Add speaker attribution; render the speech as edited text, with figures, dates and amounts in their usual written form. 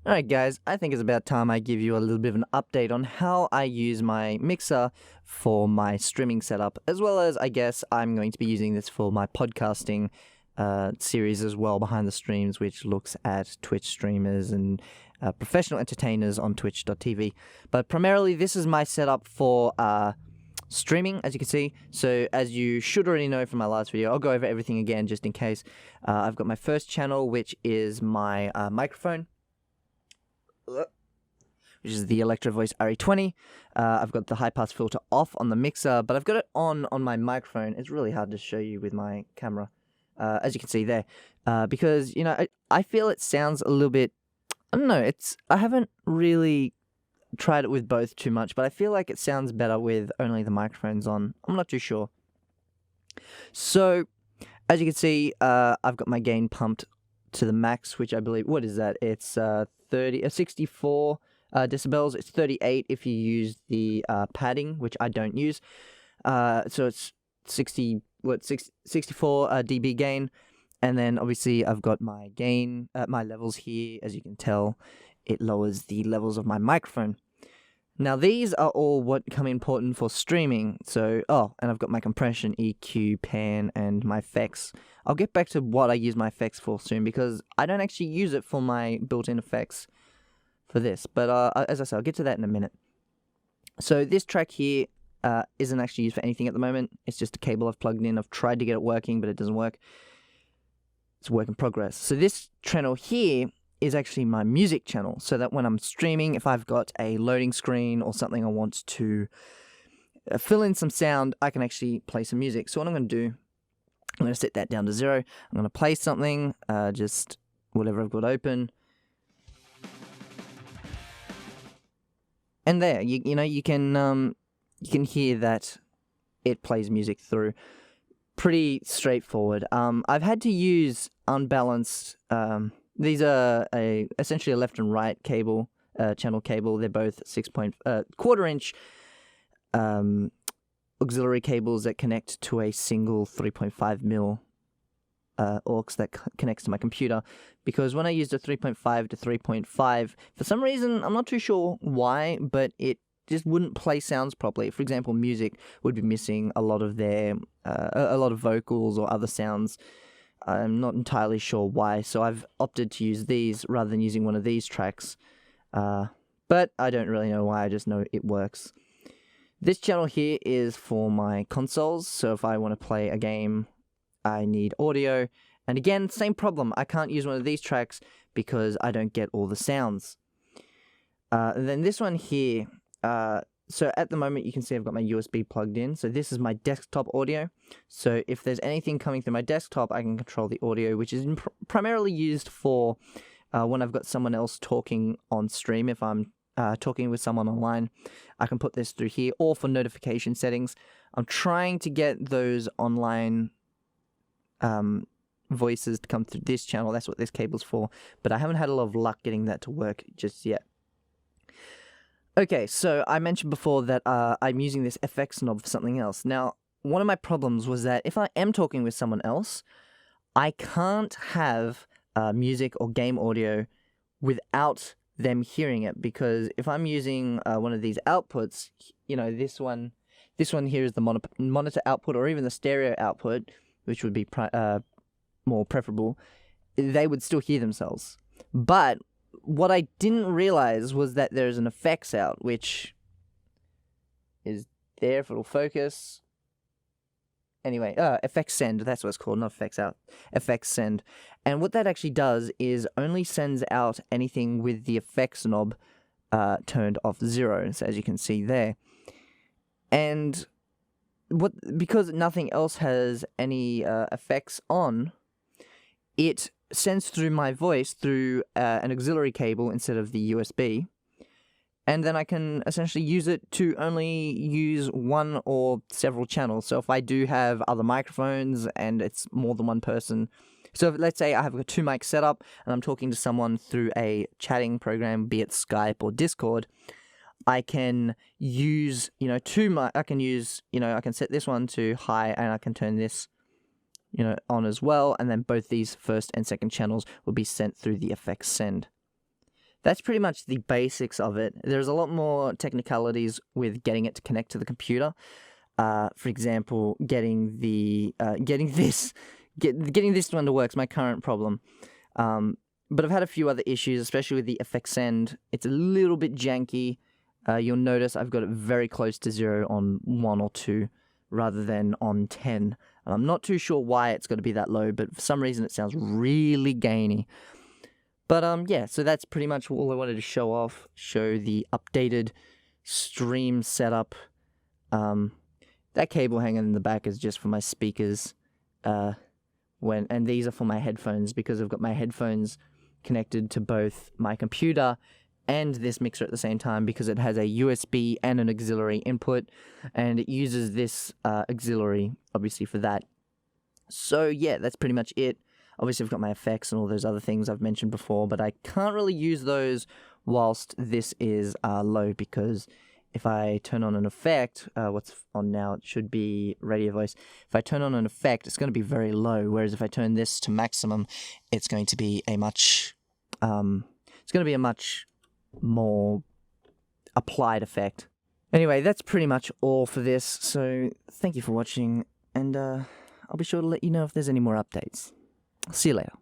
Speaker 1: Alright guys, I think it's about time I give you a little bit of an update on how I use my mixer for my streaming setup, as well as I guess I'm going to be using this for my podcasting series as well, Behind the Streams, which looks at Twitch streamers and professional entertainers on twitch.tv. But primarily this is my setup for streaming, as you can see. So as you should already know from my last video, I'll go over everything again just in case. I've got my first channel, which is my microphone, which is the Electro Voice RE20. I've got the high pass filter off on the mixer, but I've got it on my microphone. It's really hard to show you with my camera, as you can see there, because, you know, I feel it sounds a little bit, I don't know, I haven't really tried it with both too much, but I feel like it sounds better with only the microphones on. I'm not too sure. So, as you can see, I've got my gain pumped to the max, which I believe, what is that? It's 64 decibels. It's 38 if you use the padding, which I don't use. So it's 64 dB gain. And then obviously I've got my gain, my levels here. As you can tell, it lowers the levels of my microphone. Now these are all what come important for streaming. So, and I've got my compression, EQ, pan, and my effects. I'll get back to what I use my effects for soon, because I don't actually use it for my built-in effects for this. But as I said, I'll get to that in a minute. So this track here isn't actually used for anything at the moment. It's just a cable I've plugged in. I've tried to get it working, but it doesn't work. It's a work in progress. So this channel here is actually my music channel, so that when I'm streaming, if I've got a loading screen or something I want to fill in some sound, I can actually play some music. So what I'm going to do, I'm going to set that down to 0. I'm going to play something, just whatever I've got open. And there, you know, you can hear that it plays music through. Pretty straightforward. I've had to use unbalanced. These are essentially a left and right cable, channel cable. They're both 6.25-inch auxiliary cables that connect to a single 3.5mm aux that connects to my computer. Because when I used a 3.5 to 3.5, for some reason, I'm not too sure why, but it just wouldn't play sounds properly. For example, music would be missing a lot of their, a lot of vocals or other sounds. I'm not entirely sure why, so I've opted to use these rather than using one of these tracks. But I don't really know why, I just know it works. This channel here is for my consoles, so if I want to play a game, I need audio. And again, same problem, I can't use one of these tracks because I don't get all the sounds. And then this one here, so at the moment you can see I've got my USB plugged in. So this is my desktop audio. So if there's anything coming through my desktop, I can control the audio, which is primarily used for when I've got someone else talking on stream. If I'm talking with someone online, I can put this through here, or for notification settings. I'm trying to get those online voices to come through this channel. That's what this cable's for, but I haven't had a lot of luck getting that to work just yet. Okay, so I mentioned before that I'm using this FX knob for something else. Now, one of my problems was that if I am talking with someone else, I can't have music or game audio without them hearing it, because if I'm using one of these outputs, you know, this one here is the monitor output, or even the stereo output, which would be more preferable, they would still hear themselves. But what I didn't realize was that there's an effects out, which is there if it'll focus. Anyway, effects send, that's what it's called, not effects out. Effects send. And what that actually does is only sends out anything with the effects knob turned off 0, so as you can see there. And because nothing else has any effects on, it sends through my voice through an auxiliary cable instead of the USB, and then I can essentially use it to only use one or several channels. So if I do have other microphones and it's more than one person, so let's say I have a 2 mic setup and I'm talking to someone through a chatting program, be it Skype or Discord, I can use, you know, I can set this one to high, and I can turn this on as well, and then both these first and second channels will be sent through the effects send. that's pretty much the basics of it. There's a lot more technicalities with getting it to connect to the computer. For example, getting this one to work is my current problem. But I've had a few other issues, especially with the effect send. It's a little bit janky. You'll notice I've got it very close to 0 on 1 or 2 rather than on 10. And I'm not too sure why it's got to be that low, but for some reason it sounds really gainy. But yeah, so that's pretty much all I wanted to show off. Show the updated stream setup. That cable hanging in the back is just for my speakers. And these are for my headphones because I've got my headphones connected to both my computer and this mixer at the same time because it has a USB and an auxiliary input, and it uses this auxiliary obviously for that. So yeah, that's pretty much it. Obviously I've got my effects and all those other things I've mentioned before, but I can't really use those whilst this is low, because if I turn on an effect, what's on now, it should be radio voice. If I turn on an effect, it's going to be very low, whereas if I turn this to maximum, it's going to be a much more applied effect. Anyway, that's pretty much all for this, so thank you for watching, and I'll be sure to let you know if there's any more updates. See you later.